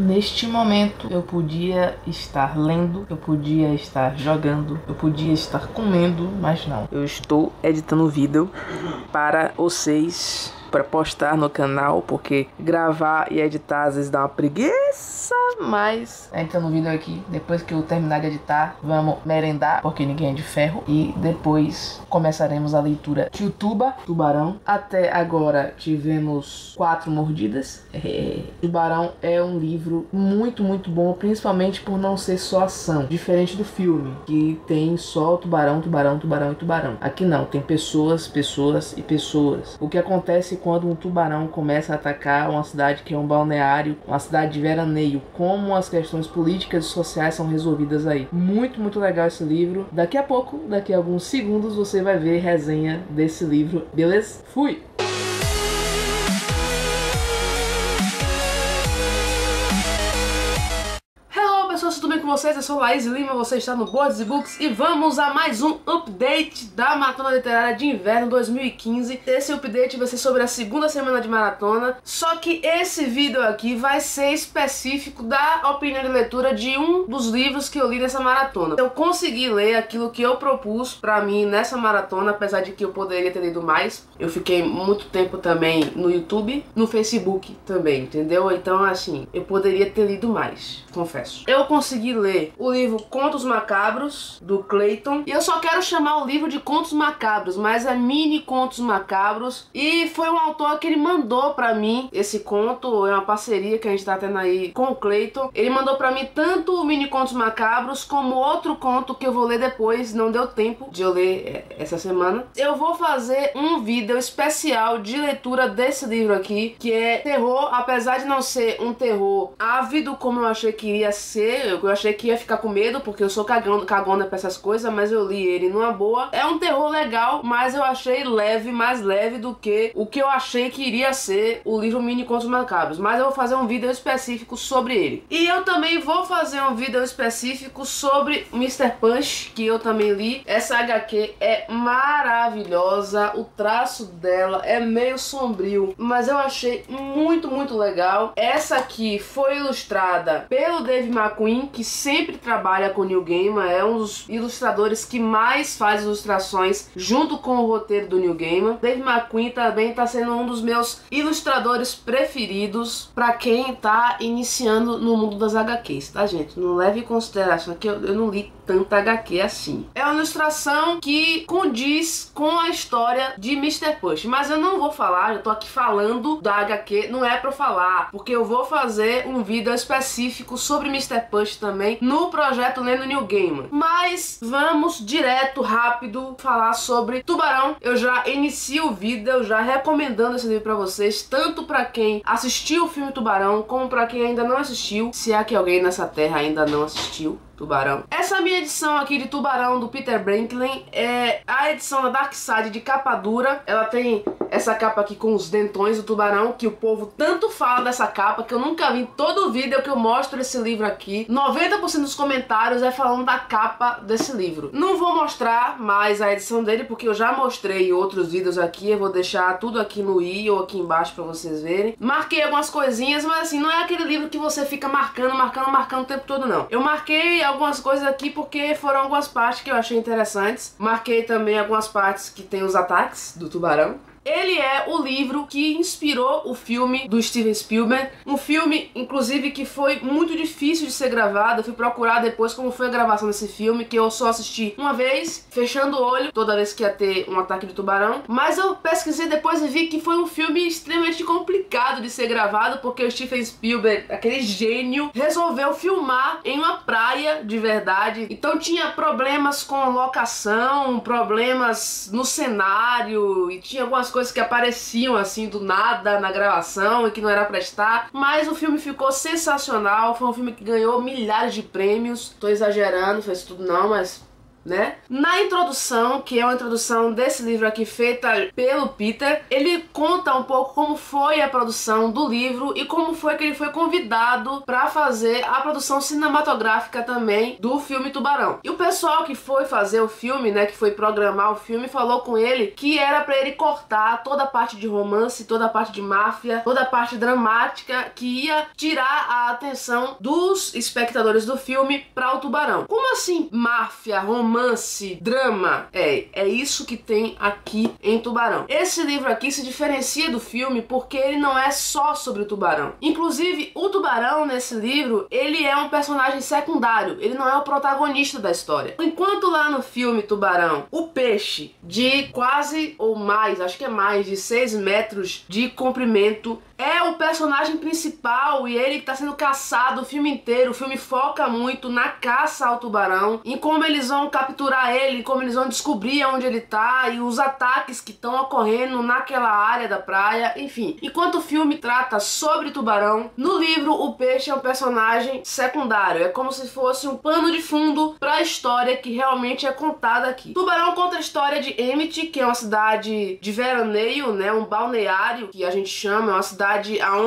Neste momento eu podia estar lendo, eu podia estar jogando, eu podia estar comendo, mas não. Eu estou editando vídeo para vocês, para postar no canal, porque gravar e editar às vezes dá uma preguiça, mas editando vídeo aqui. Depois que eu terminar de editar, vamos merendar, porque ninguém é de ferro, e depois começaremos a leitura de Tubarão. Até agora tivemos 4 mordidas. Tubarão é um livro muito bom, principalmente por não ser só ação, diferente do filme, que tem só tubarão e tubarão. Aqui não, tem pessoas e pessoas. O que acontece quando um tubarão começa a atacar uma cidade que é um balneário, uma cidade de veraneio, como as questões políticas e sociais são resolvidas aí. Muito legal esse livro. Daqui a pouco, daqui a alguns segundos, você vai ver resenha desse livro, beleza? Fui! Pessoas, tudo bem com vocês? Eu sou Laís Lima, você está no Boards e Books e vamos a mais um update da Maratona Literária de Inverno 2015. Esse update vai ser sobre a segunda semana de maratona, só que esse vídeo aqui vai ser específico da opinião de leitura de um dos livros que eu li nessa maratona. Eu consegui ler aquilo que eu propus pra mim nessa maratona, apesar de que eu poderia ter lido mais. Eu fiquei muito tempo também no YouTube, no Facebook também, entendeu? Então assim, eu poderia ter lido mais, confesso. Eu consegui ler o livro Contos Macabros, do Clayton, e eu só quero chamar o livro de Contos Macabros, mas é Mini Contos Macabros, e foi um autor que ele mandou pra mim esse conto, é uma parceria que a gente tá tendo aí com o Clayton. Ele mandou pra mim tanto o Mini Contos Macabros, como outro conto que eu vou ler depois, não deu tempo de eu ler essa semana. Eu vou fazer um vídeo especial de leitura desse livro aqui, que é terror, apesar de não ser um terror ávido como eu achei que iria ser. Eu achei que ia ficar com medo, porque eu sou cagona pra essas coisas, mas eu li ele numa boa. É um terror legal, mas eu achei leve, mais leve do que o que eu achei que iria ser o livro Mini Contos Macabros. Mas eu vou fazer um vídeo específico sobre ele. E eu também vou fazer um vídeo específico sobre Mr. Punch, que eu também li. Essa HQ é maravilhosa, o traço dela é meio sombrio, mas eu achei muito legal. Essa aqui foi ilustrada pelo Dave McQueen, que sempre trabalha com Neil Gaiman, é um dos ilustradores que mais faz ilustrações junto com o roteiro do Neil Gaiman. Dave McQueen também está sendo um dos meus ilustradores preferidos para quem tá iniciando no mundo das HQs, tá, gente? Não leve em consideração que eu não li tanta HQ assim. É uma ilustração que condiz com a história de Mr. Punch, mas eu não vou falar, eu tô aqui falando da HQ, não é pra eu falar, porque eu vou fazer um vídeo específico sobre Mr. Punch também no projeto Lendo Neil Gaiman. Mas vamos direto, rápido, falar sobre Tubarão. Eu já inicio o vídeo já recomendando esse livro pra vocês, tanto pra quem assistiu o filme Tubarão, como pra quem ainda não assistiu, se há que alguém nessa terra ainda não assistiu Tubarão. Essa minha edição aqui de Tubarão do Peter Franklin é a edição da Dark Side de capa dura. Ela tem essa capa aqui com os dentões do tubarão, que o povo tanto fala dessa capa, que eu nunca vi em todo o vídeo que eu mostro esse livro aqui. 90% dos comentários é falando da capa desse livro. Não vou mostrar mais a edição dele, porque eu já mostrei em outros vídeos aqui. Eu vou deixar tudo aqui no i ou aqui embaixo pra vocês verem. Marquei algumas coisinhas, mas assim, não é aquele livro que você fica marcando o tempo todo, não. Eu marquei algumas coisas aqui porque foram algumas partes que eu achei interessantes. Marquei também algumas partes que tem os ataques do tubarão. Ele é o livro que inspirou o filme do Steven Spielberg. Um filme, inclusive, que foi muito difícil de ser gravado. Eu fui procurar depois como foi a gravação desse filme, que eu só assisti uma vez, fechando o olho, toda vez que ia ter um ataque de tubarão. Mas eu pesquisei depois e vi que foi um filme extremamente complicado de ser gravado, porque o Steven Spielberg, aquele gênio, resolveu filmar em uma praia de verdade. Então tinha problemas com locação, problemas no cenário, e tinha algumas coisas que apareciam assim do nada na gravação e que não era pra estar, mas o filme ficou sensacional. Foi um filme que ganhou milhares de prêmios. Tô exagerando, fez tudo não, mas né? Na introdução, que é uma introdução desse livro aqui feita pelo Peter, ele conta um pouco como foi a produção do livro e como foi que ele foi convidado para fazer a produção cinematográfica também do filme Tubarão. E o pessoal que foi fazer o filme, né, que foi programar o filme, falou com ele que era para ele cortar toda a parte de romance, toda a parte de máfia, toda a parte dramática que ia tirar a atenção dos espectadores do filme para o Tubarão. Como assim máfia, romance, drama? É isso que tem aqui em Tubarão. Esse livro aqui se diferencia do filme porque ele não é só sobre o tubarão. Inclusive, o tubarão nesse livro, ele é um personagem secundário, ele não é o protagonista da história. Enquanto lá no filme Tubarão, o peixe de quase ou mais, acho que é mais de 6 metros de comprimento, é o personagem principal e ele que tá sendo caçado o filme inteiro. O filme foca muito na caça ao tubarão, em como eles vão capturar ele, como eles vão descobrir onde ele tá e os ataques que estão ocorrendo naquela área da praia, enfim. Enquanto o filme trata sobre tubarão, no livro o peixe é um personagem secundário, é como se fosse um pano de fundo para a história que realmente é contada aqui. Tubarão conta a história de Emmett, que é uma cidade de veraneio, né, um balneário que a gente chama, é uma cidade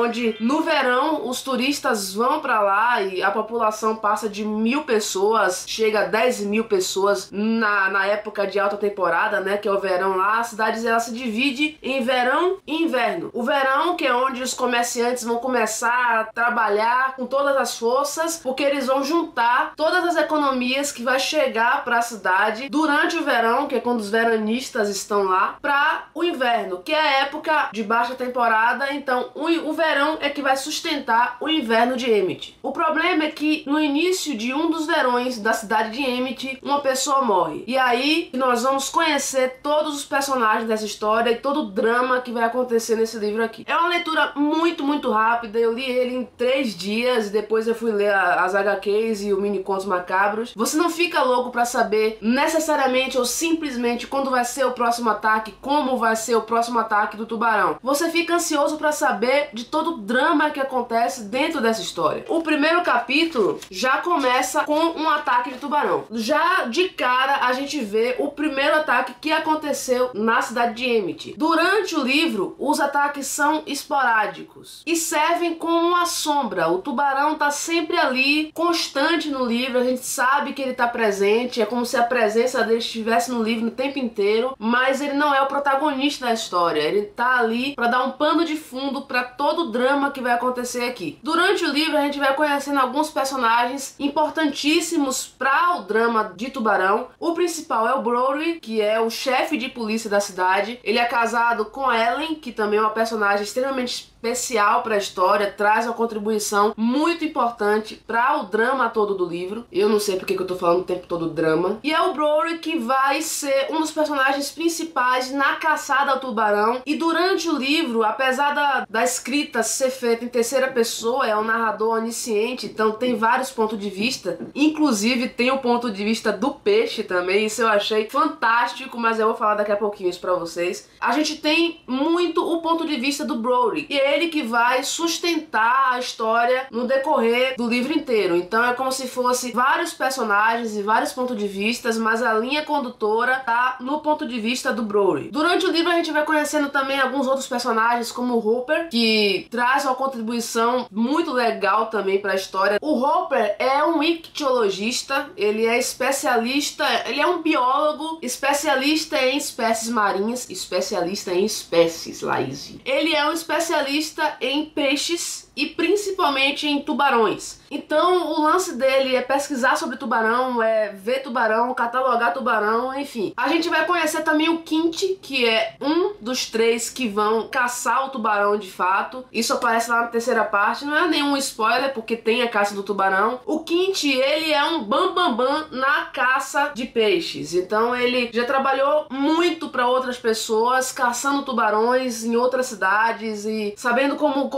onde no verão os turistas vão pra lá e a população passa de 1.000 pessoas, chega a 10.000 pessoas na época de alta temporada, né, que é o verão lá. A cidade ela se divide em verão e inverno. O verão, que é onde os comerciantes vão começar a trabalhar com todas as forças, porque eles vão juntar todas as economias que vai chegar para a cidade durante o verão, que é quando os veranistas estão lá, para o inverno, que é a época de baixa temporada. Então o verão é que vai sustentar o inverno de Emmett. O problema é que no início de um dos verões da cidade de Emmett, uma pessoa morre. E aí nós vamos conhecer todos os personagens dessa história e todo o drama que vai acontecer nesse livro aqui. É uma leitura muito rápida. Eu li ele em 3 dias e depois eu fui ler as HQs e o mini contos macabros. Você não fica louco pra saber necessariamente ou simplesmente quando vai ser o próximo ataque, como vai ser o próximo ataque do tubarão. Você fica ansioso pra saber de todo o drama que acontece dentro dessa história. O primeiro capítulo já começa com um ataque de tubarão. Já de cara a gente vê o primeiro ataque que aconteceu na cidade de Emmett. Durante o livro, os ataques são esporádicos e servem como uma sombra. O tubarão tá sempre ali, constante no livro, a gente sabe que ele tá presente, é como se a presença dele estivesse no livro o tempo inteiro, mas ele não é o protagonista da história, ele tá ali para dar um pano de fundo para todo o drama que vai acontecer aqui. Durante o livro a gente vai conhecendo alguns personagens importantíssimos para o drama de Tubarão. O principal é o Brody, que é o chefe de polícia da cidade. Ele é casado com Ellen, que também é uma personagem extremamente especial para a história, traz uma contribuição muito importante para o drama todo do livro. Eu não sei porque que eu tô falando o tempo todo drama. E é o Brody que vai ser um dos personagens principais na caçada ao tubarão. E durante o livro, apesar da escrita ser feita em terceira pessoa, é um narrador onisciente, então tem vários pontos de vista. Inclusive tem o ponto de vista do peixe também, isso eu achei fantástico, mas eu vou falar daqui a pouquinho isso pra vocês. A gente tem muito o ponto de vista do Brody, e é ele que vai sustentar a história no decorrer do livro inteiro. Então é como se fosse vários personagens e vários pontos de vista, mas a linha condutora tá no ponto de vista do Brody. Durante o livro a gente vai conhecendo também alguns outros personagens, como o Hopper, que traz uma contribuição muito legal também para a história. O Hopper é um ictiologista, ele é especialista, ele é um biólogo, especialista em espécies marinhas, especialista em espécies, Laís. Ele é um especialista em peixes e principalmente em tubarões. Então o lance dele é pesquisar sobre tubarão, é ver tubarão, catalogar tubarão, enfim. A gente vai conhecer também o Quint, que é um dos 3 que vão caçar o tubarão de fato. Isso aparece lá na terceira parte, não é nenhum spoiler porque tem a caça do tubarão. O Quint, ele é um bambambam na caça de peixes. Então ele já trabalhou muito para outras pessoas, caçando tubarões em outras cidades e sabendo como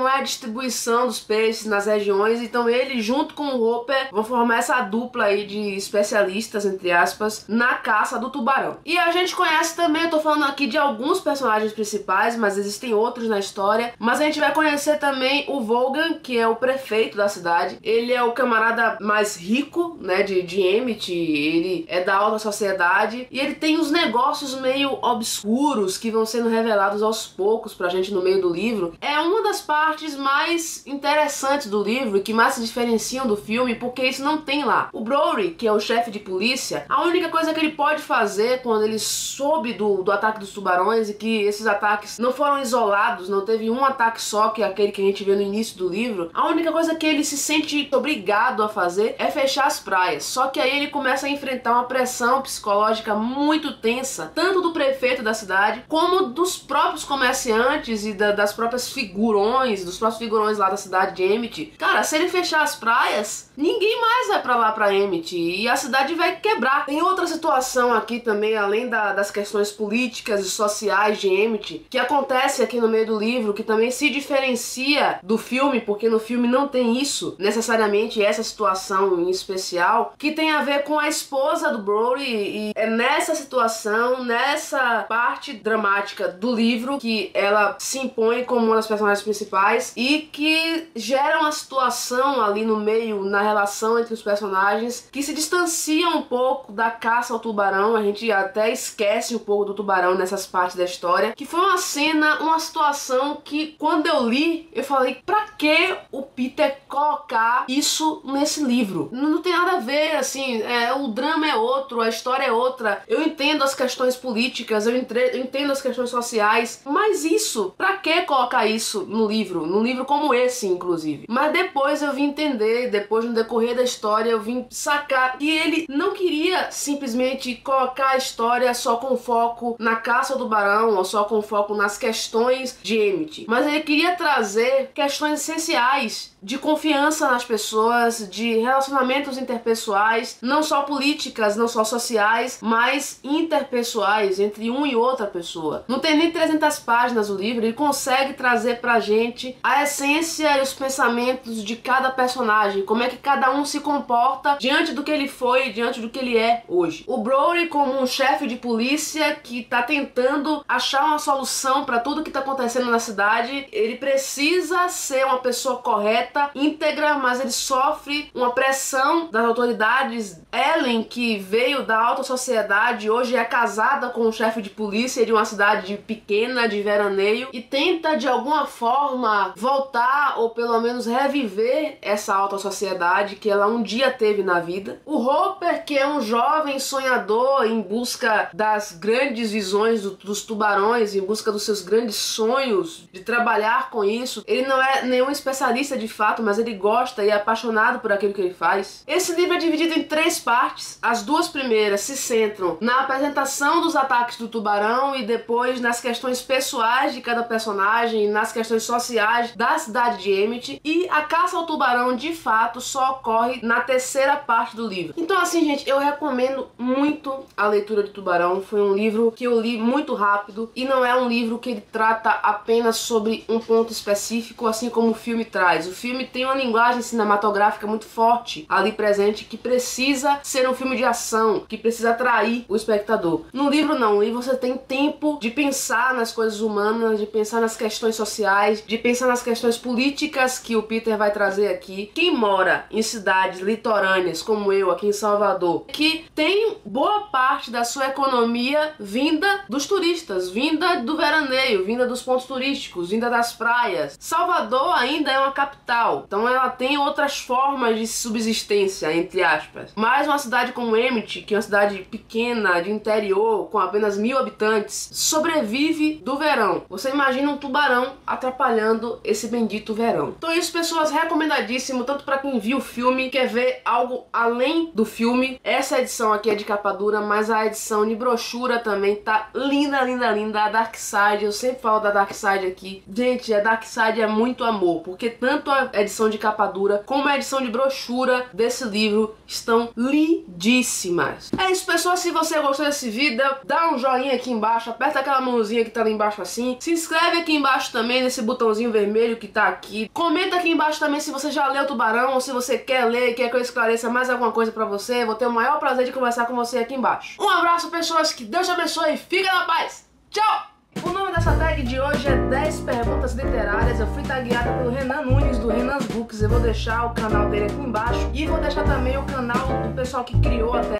como é a distribuição dos peixes nas regiões. Então ele, junto com o Hopper, vão formar essa dupla aí de especialistas, entre aspas, na caça do tubarão. E a gente conhece também, eu tô falando aqui de alguns personagens principais, mas existem outros na história, mas a gente vai conhecer também o Vaughan, que é o prefeito da cidade. Ele é o camarada mais rico, né, de Emmett. Ele é da alta sociedade e ele tem os negócios meio obscuros que vão sendo revelados aos poucos pra gente no meio do livro. É uma das partes mais interessantes do livro e que mais se diferenciam do filme, porque isso não tem lá. O Brody, que é o chefe de polícia, a única coisa que ele pode fazer quando ele soube do ataque dos tubarões e que esses ataques não foram isolados, não teve um ataque só, que é aquele que a gente vê no início do livro, a única coisa que ele se sente obrigado a fazer é fechar as praias. Só que aí ele começa a enfrentar uma pressão psicológica muito tensa, tanto do prefeito da cidade, como dos próprios comerciantes e das próprias dos próprios figurões lá da cidade de Emmett. Cara, se ele fechar as praias, ninguém mais vai pra lá, pra Emmett, e a cidade vai quebrar. Tem outra situação aqui também, além das questões políticas e sociais de Emmett, que acontece aqui no meio do livro, que também se diferencia do filme, porque no filme não tem isso, necessariamente essa situação em especial, que tem a ver com a esposa do Brody, e é nessa situação, nessa parte dramática do livro, que ela se impõe como uma das personagens principais e que gera uma situação ali no meio, na relação entre os personagens, que se distancia um pouco da caça ao tubarão. A gente até esquece um pouco do tubarão nessas partes da história, que foi uma cena, uma situação que quando eu li, eu falei, pra que o Peter colocar isso nesse livro? Não tem nada a ver, assim, o drama é outro, a história é outra, eu entendo as questões políticas, eu entendo as questões sociais, mas isso, pra que colocar isso no livro? Num livro como esse, inclusive. Mas depois eu vim entender, depois no decorrer da história, eu vim sacar que ele não queria simplesmente colocar a história só com foco na caça ao tubarão, ou só com foco nas questões de Emmett, mas ele queria trazer questões essenciais de confiança nas pessoas, de relacionamentos interpessoais, não só políticas, não só sociais, mas interpessoais, entre um e outra pessoa. Não tem nem 300 páginas o livro, ele consegue trazer pra gente a essência e os pensamentos de cada personagem, como é que cada um se comporta diante do que ele foi, diante do que ele é hoje. O Brody, como um chefe de polícia que tá tentando achar uma solução pra tudo que tá acontecendo na cidade, ele precisa ser uma pessoa correta, íntegra, mas ele sofre uma pressão das autoridades. Ellen, que veio da alta sociedade, hoje é casada com um chefe de polícia de uma cidade pequena, de veraneio, e tenta de alguma forma voltar ou pelo menos reviver essa alta sociedade que ela um dia teve na vida. O Hopper, que é um jovem sonhador em busca das grandes visões dos tubarões, em busca dos seus grandes sonhos de trabalhar com isso. Ele não é nenhum especialista de fato, mas ele gosta e é apaixonado por aquilo que ele faz. Esse livro é dividido em 3 partes. As 2 primeiras se centram na apresentação dos ataques do tubarão e depois nas questões pessoais de cada personagem, nas questões sociais da cidade de Emmett, e a caça ao tubarão de fato só ocorre na 3ª parte do livro. Então assim, gente, eu recomendo muito a leitura de Tubarão. Foi um livro que eu li muito rápido e não é um livro que ele trata apenas sobre um ponto específico, assim como o filme traz. O filme tem uma linguagem cinematográfica muito forte ali presente, que precisa ser um filme de ação, que precisa atrair o espectador. No livro não, no livro você tem tempo de pensar nas coisas humanas, de pensar nas questões sociais, de pensar nas questões políticas que o Peter vai trazer aqui. Quem mora em cidades litorâneas como eu aqui em Salvador, que tem boa parte da sua economia vinda dos turistas, vinda do veraneio, vinda dos pontos turísticos, vinda das praias. Salvador ainda é uma capital, então ela tem outras formas de subsistência, entre aspas. Mas uma cidade como Emmett, que é uma cidade pequena, de interior, com apenas 1000 habitantes, sobrevive do verão. Você imagina um tubarão atrapalhando esse bendito verão. Então isso, pessoas, recomendadíssimo, tanto para quem viu o filme, quer ver algo além do filme. Essa edição aqui é de capa dura, mas a edição de brochura também tá linda, linda, linda. A Dark Side, eu sempre falo da Dark Side aqui. Gente, a Dark Side é muito amor, porque tanto a edição de capa dura como a edição de brochura desse livro estão lindíssimas. É isso, pessoal. Se você gostou desse vídeo, dá um joinha aqui embaixo, aperta aquela mãozinha que tá ali embaixo assim. Se inscreve aqui embaixo também nesse botãozinho vermelho que tá aqui. Comenta aqui embaixo também se você já leu Tubarão ou se você quer ler e quer que eu esclareça mais alguma coisa pra você. Vou ter o maior prazer de conversar com você aqui embaixo. Um abraço, pessoas, que Deus te abençoe e fica na paz. Tchau! O nome dessa tag de hoje é 10 perguntas literárias. Eu fui tagueada pelo Renan Nunes do Renan's Books. Eu vou deixar o canal dele aqui embaixo e vou deixar também o canal do pessoal que criou a tag.